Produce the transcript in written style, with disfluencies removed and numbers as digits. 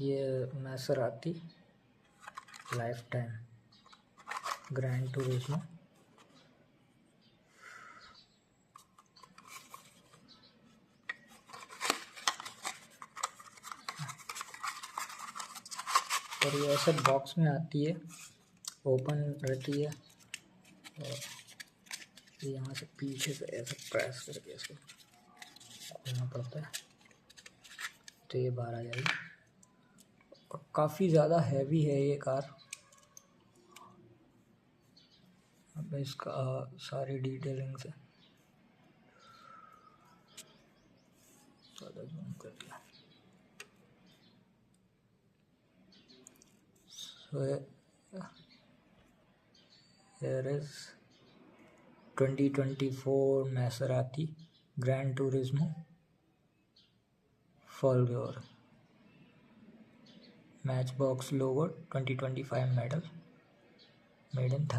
ये मैसराती life time grand Turismo. और ये ऐसे बॉक्स में आती है, ओपन रहती है और ये यहाँ से पीछे से ऐसे प्रेस करके इसको खोलना पड़ता है तो ये बाहर आ जाएगी। और काफ़ी ज़्यादा हैवी है ये कार। अब इसका सारी डिटेलिंग से ज़्यादा जूम कर दिया। So here is 2024 Mesarati Gran Turismo Folgore Matchbox logo 2025 model made in Thailand.